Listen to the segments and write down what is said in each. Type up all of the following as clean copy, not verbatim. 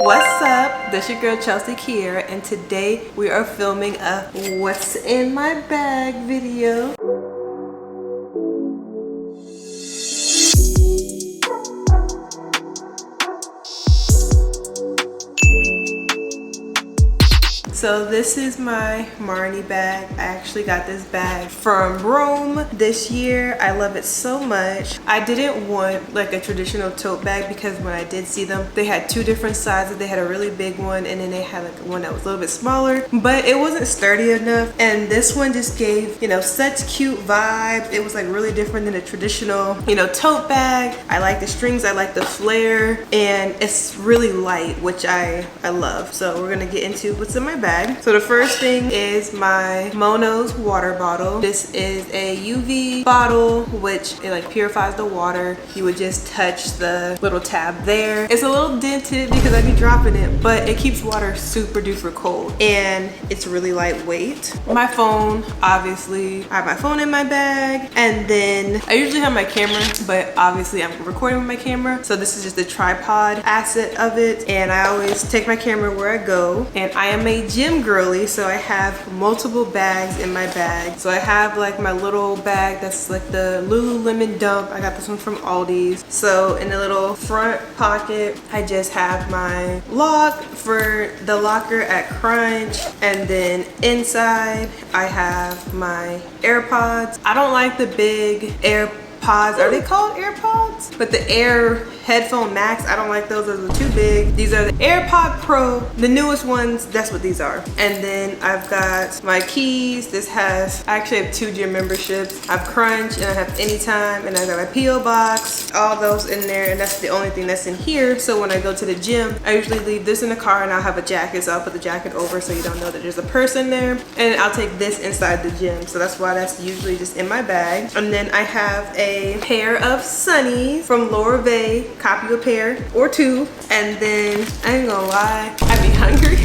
What's up? This your girl Chelsea Kiera, and today we are filming a what's in my bag video. So this is my Marni bag. I actually got this bag from Rome this year. I love it so much. I didn't want like a traditional tote bag because when I did see them, they had two different sizes. They had a really big one and then they had like one that was a little bit smaller, but it wasn't sturdy enough. And this one just gave, such cute vibes. It was like really different than a traditional, tote bag. I like the strings, I like the flare, and it's really light, which I love. So we're gonna get into what's in my bag. So the first thing is my Mono's water bottle. This is a UV bottle, which it like purifies the water. You would just touch the little tab there. It's a little dented because I be dropping it, but it keeps water super duper cold and it's really lightweight. My phone, obviously, I have my phone in my bag, and then I usually have my camera, but obviously I'm recording with my camera. So this is just the tripod asset of it, and I always take my camera where I go, and I am a gym girly, so I have multiple bags in my bag. So I have like my little bag that's like the Lululemon dump. I got this one from Aldi's. So in the little front pocket, I just have my lock for the locker at Crunch, and then inside I have my AirPods. I don't like the big AirPods. Are they called AirPods? But the Air Headphone Max, I don't like those. Those are too big. These are the AirPod Pro, the newest ones. That's what these are. And then I've got my keys. This has, I actually have 2 gym memberships. I have Crunch and I have Anytime, and I got my P.O. box, all those in there, and that's the only thing that's in here. So when I go to the gym, I usually leave this in the car, and I'll have a jacket, so I'll put the jacket over so you don't know that there's a person there, and I'll take this inside the gym. So that's why that's usually just in my bag. And then I have a pair of Sony from Lorave. Copy a pair or 2, and then I ain't gonna lie, I be hungry.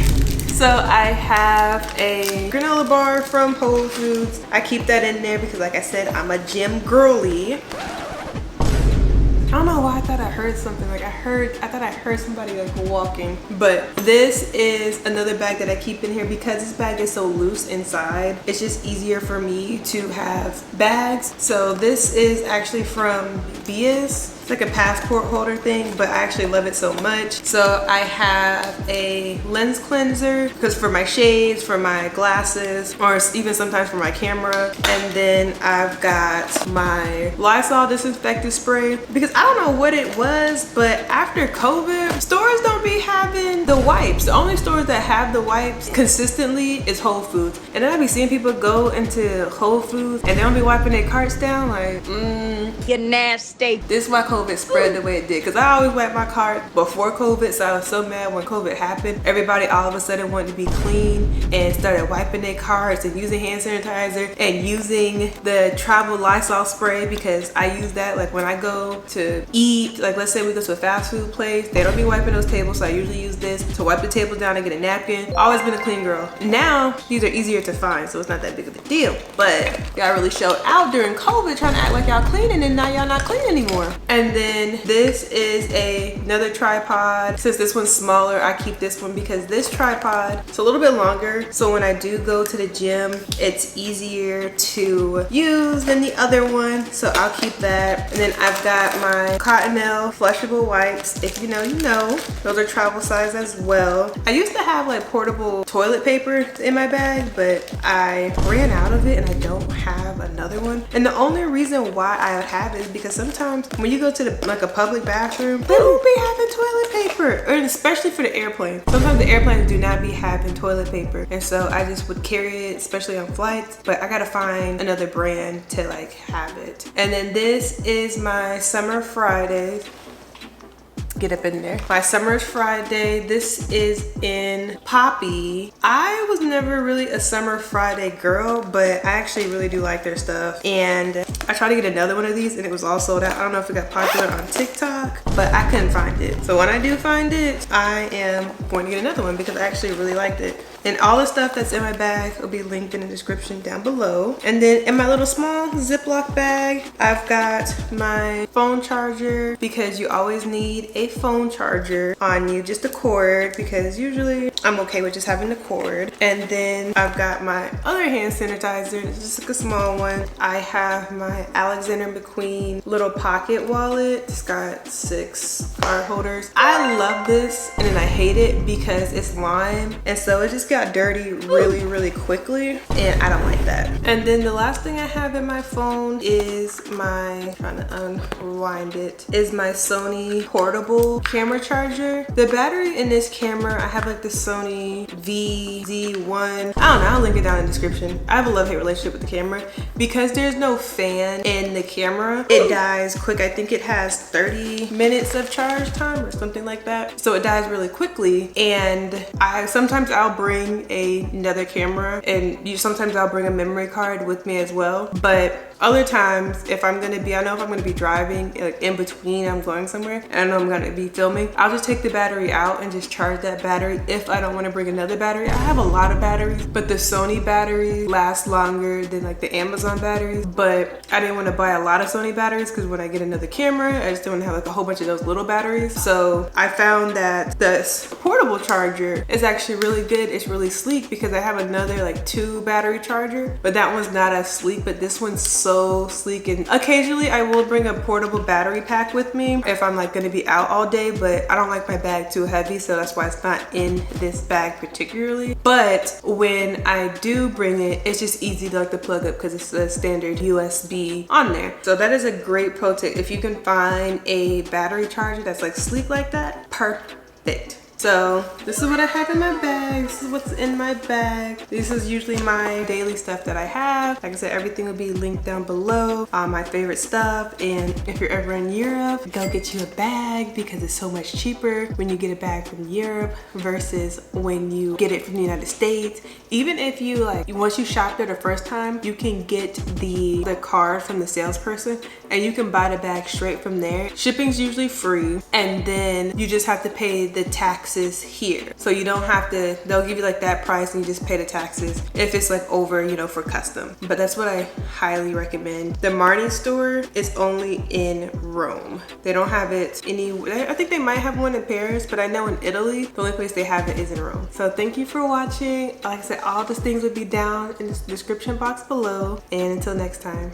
So I have a granola bar from Whole Foods. I keep that in there because, like I said, I'm a gym girly. I don't know why I thought I heard something. Like I thought I heard somebody like walking. But this is another bag that I keep in here because this bag is so loose inside. It's just easier for me to have bags. So this is actually from Bias. It's like a passport holder thing, but I actually love it so much. So I have a lens cleanser because for my shades, for my glasses, or even sometimes for my camera. And then I've got my Lysol disinfectant spray because I don't know what it was, but after COVID, stores don't be having the wipes. The only stores that have the wipes consistently is Whole Foods. And then I be seeing people go into Whole Foods and they don't be wiping their carts down like, you're nasty. This is why COVID spread the way it did, because I always wipe my cart before COVID, so I was so mad when COVID happened. Everybody all of a sudden wanted to be clean and started wiping their carts and using hand sanitizer and using the travel Lysol spray, because I use that like when I go to eat. Like let's say we go to a fast food place, they don't be wiping those tables, so I usually use this to wipe the table down and get a napkin. Always been a clean girl. Now these are easier to find, so it's not that big of a deal, but y'all really showed out during COVID trying to act like y'all cleaning, and now y'all not clean anymore. And then this is another tripod. Since this one's smaller, I keep this one because this tripod is a little bit longer, so when I do go to the gym, it's easier to use than the other one, so I'll keep that. And then I've got my Cottonelle flushable wipes. If you know, you know. Those are travel size as well. I used to have like portable toilet paper in my bag, but I ran out of it and I don't have another one. And the only reason why I have it is because sometimes when you go to like a public bathroom, they don't be having toilet paper, or especially for the airplane. Sometimes the airplanes do not be having toilet paper, and so I just would carry it, especially on flights, but I gotta find another brand to like have it. And then this is my Summer Fridays. Get up in there. My Summer's Friday. This is in Poppy. I was never really a Summer Friday girl, but I actually really do like their stuff. And I tried to get another one of these and it was all sold out. I don't know if it got popular on TikTok, but I couldn't find it. So when I do find it, I am going to get another one because I actually really liked it. And all the stuff that's in my bag will be linked in the description down below. And then in my little small Ziploc bag, I've got my phone charger because you always need a a phone charger on you, just a cord, because usually I'm okay with just having the cord. And then I've got my other hand sanitizer, it's just like a small one. I have my Alexander McQueen little pocket wallet. It's got 6 card holders. I love this and then I hate it because it's lime, and so it just got dirty really quickly, and I don't like that. And then the last thing I have in my phone is my, trying to unwind it, is my Sony portable camera charger. The battery in this camera, I have like the Sony VZ1. I don't know, I'll link it down in the description. I have a love-hate relationship with the camera. Because there's no fan in the camera, it dies quick. I think it has 30 minutes of charge time or something like that. So it dies really quickly, and sometimes I'll bring another camera, and sometimes I'll bring a memory card with me as well. But other times, if I'm gonna be, I know if I'm gonna be driving, like in between I'm going somewhere, and I know I'm gonna be filming, I'll just take the battery out and just charge that battery if I don't wanna bring another battery. I have a lot of batteries, but the Sony batteries last longer than like the Amazon batteries, but I didn't wanna buy a lot of Sony batteries because when I get another camera, I just don't wanna have like a whole bunch of those little batteries. So I found that this portable charger is actually really good. It's really sleek because I have another like 2 battery charger, but that one's not as sleek, but this one's so sleek. And occasionally I will bring a portable battery pack with me if I'm like gonna be out all day, but I don't like my bag too heavy, so that's why it's not in this bag particularly. But when I do bring it, it's just easy to like to plug up because it's a standard USB on there. So that is a great pro tip. If you can find a battery charger that's like sleek like that, perfect. So this is what I have in my bag. This is what's in my bag. This is usually my daily stuff that I have. Like I said, everything will be linked down below. My favorite stuff. And if you're ever in Europe, go get you a bag because it's so much cheaper when you get a bag from Europe versus when you get it from the United States. Even if you like, once you shop there the first time, you can get the card from the salesperson and you can buy the bag straight from there. Shipping's usually free, and then you just have to pay the taxes here. So you don't have to, they'll give you like that price and you just pay the taxes if it's like over, you know, for custom. But that's what I highly recommend. The Marni store is only in Rome. They don't have it anywhere. I think they might have one in Paris, but I know in Italy, the only place they have it is in Rome. So thank you for watching. Like I said, all these things will be down in the description box below. And until next time.